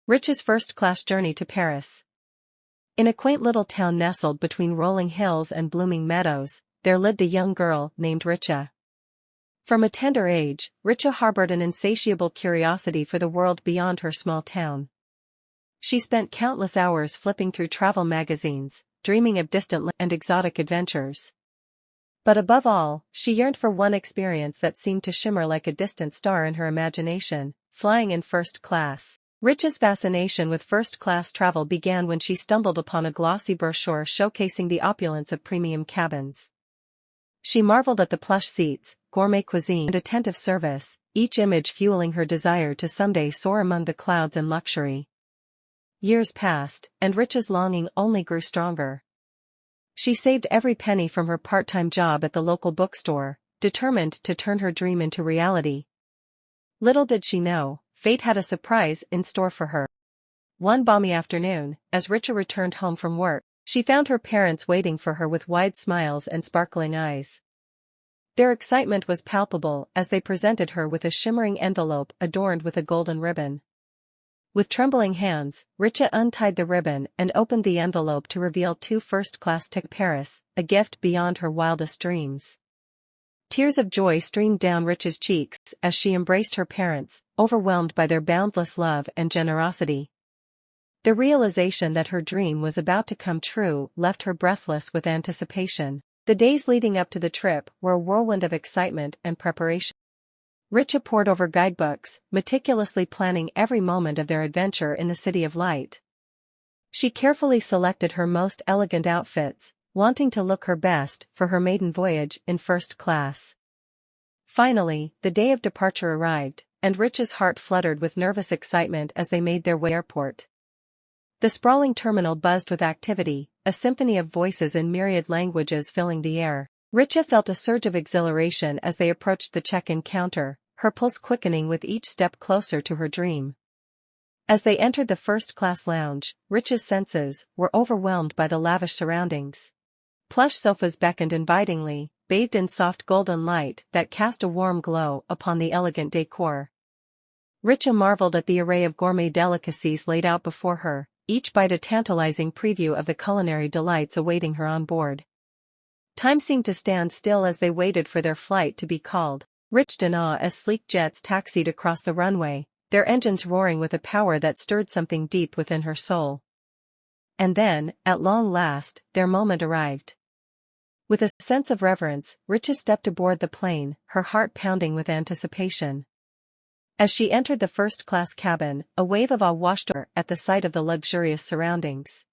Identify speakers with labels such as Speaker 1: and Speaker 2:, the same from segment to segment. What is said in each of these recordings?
Speaker 1: Rich's first-class journey to Paris. In a quaint little town nestled between rolling hills and blooming meadows, there lived a young girl named Richa. From a tender age, Richa harbored an insatiable curiosity for the world beyond her small town. She spent countless hours flipping through travel magazines, dreaming of distant and exotic adventures. But above all, she yearned for one experience that seemed to shimmer like a distant star in her imagination: flying in first class. Richa's fascination with first-class travel began when she stumbled upon a glossy brochure showcasing the opulence of premium cabins. She marveled at the plush seats, gourmet cuisine, and attentive service, each image fueling her desire to someday soar among the clouds in luxury. Years passed, and Richa's longing only grew stronger. She saved every penny from her part-time job at the local bookstore, determined to turn her dream into reality. Little did she know, fate had a surprise in store for her. One balmy afternoon, as Richa returned home from work, she found her parents waiting for her with wide smiles and sparkling eyes. Their excitement was palpable as they presented her with a shimmering envelope adorned with a golden ribbon. With trembling hands, Richa untied the ribbon and opened the envelope to reveal 2 first-class tickets to Paris, a gift beyond her wildest dreams. Tears of joy streamed down Richa's cheeks as she embraced her parents, overwhelmed by their boundless love and generosity. The realization that her dream was about to come true left her breathless with anticipation. The days leading up to the trip were a whirlwind of excitement and preparation. Richa pored over guidebooks, meticulously planning every moment of their adventure in the City of Light. She carefully selected her most elegant outfits, wanting to look her best for her maiden voyage in first class. Finally, the day of departure arrived, and Richa's heart fluttered with nervous excitement as they made their way to the airport. The sprawling terminal buzzed with activity, a symphony of voices in myriad languages filling the air. Richa felt a surge of exhilaration as they approached the check-in counter, her pulse quickening with each step closer to her dream. As they entered the first-class lounge, Richa's senses were overwhelmed by the lavish surroundings. Plush sofas beckoned invitingly, bathed in soft golden light that cast a warm glow upon the elegant decor. Richa marveled at the array of gourmet delicacies laid out before her, each bite a tantalizing preview of the culinary delights awaiting her on board. Time seemed to stand still as they waited for their flight to be called. Richa in awe as sleek jets taxied across the runway, their engines roaring with a power that stirred something deep within her soul. And then, at long last, their moment arrived. With a sense of reverence, Richa stepped aboard the plane, her heart pounding with anticipation. As she entered the first-class cabin, a wave of awe washed over her at the sight of the luxurious surroundings.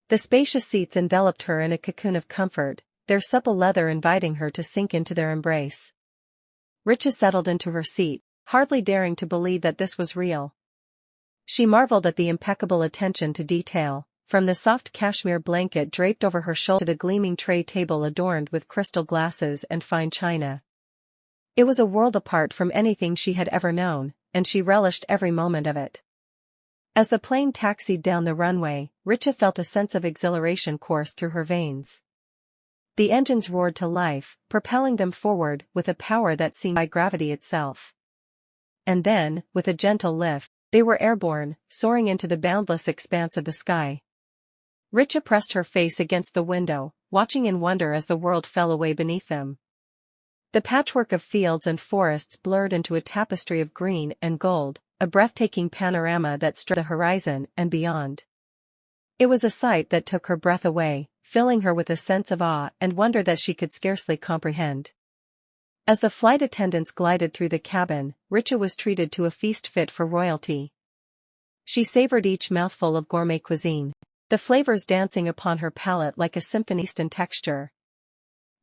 Speaker 1: The spacious seats enveloped her in a cocoon of comfort, their supple leather inviting her to sink into their embrace. Richa settled into her seat, hardly daring to believe that this was real. She marveled at the impeccable attention to detail, from the soft cashmere blanket draped over her shoulder to the gleaming tray table adorned with crystal glasses and fine china. It was a world apart from anything she had ever known, and she relished every moment of it. As the plane taxied down the runway, Richa felt a sense of exhilaration course through her veins. The engines roared to life, propelling them forward with a power that seemed by gravity itself. And then, with a gentle lift, they were airborne, soaring into the boundless expanse of the sky. Richa pressed her face against the window, watching in wonder as the world fell away beneath them. The patchwork of fields and forests blurred into a tapestry of green and gold, a breathtaking panorama that stretched the horizon and beyond. It was a sight that took her breath away, filling her with a sense of awe and wonder that she could scarcely comprehend. As the flight attendants glided through the cabin, Richa was treated to a feast fit for royalty. She savored each mouthful of gourmet cuisine, the flavors dancing upon her palate like a symphony in texture.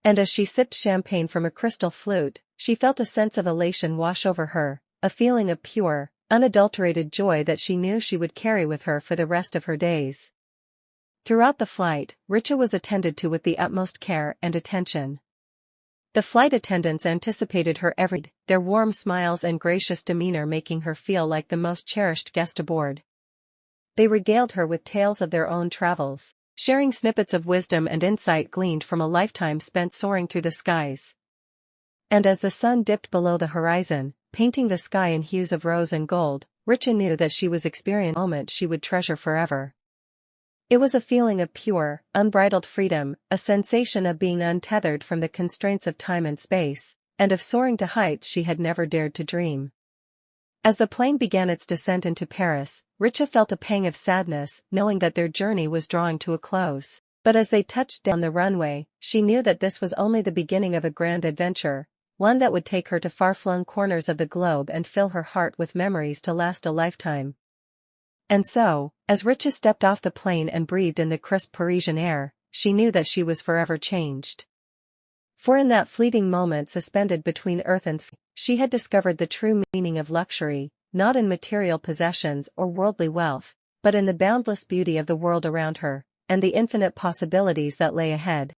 Speaker 1: And as she sipped champagne from a crystal flute, she felt a sense of elation wash over her, a feeling of pure, unadulterated joy that she knew she would carry with her for the rest of her days. Throughout the flight, Richa was attended to with the utmost care and attention. The flight attendants anticipated her every day, their warm smiles and gracious demeanor making her feel like the most cherished guest aboard. They regaled her with tales of their own travels, sharing snippets of wisdom and insight gleaned from a lifetime spent soaring through the skies. And as the sun dipped below the horizon, painting the sky in hues of rose and gold, Richa knew that she was experiencing a moment she would treasure forever. It was a feeling of pure, unbridled freedom, a sensation of being untethered from the constraints of time and space, and of soaring to heights she had never dared to dream. As the plane began its descent into Paris, Richa felt a pang of sadness, knowing that their journey was drawing to a close. But as they touched down the runway, she knew that this was only the beginning of a grand adventure, one that would take her to far-flung corners of the globe and fill her heart with memories to last a lifetime. And so, as Richa stepped off the plane and breathed in the crisp Parisian air, she knew that she was forever changed. For in that fleeting moment suspended between earth and sea, she had discovered the true meaning of luxury, not in material possessions or worldly wealth, but in the boundless beauty of the world around her, and the infinite possibilities that lay ahead.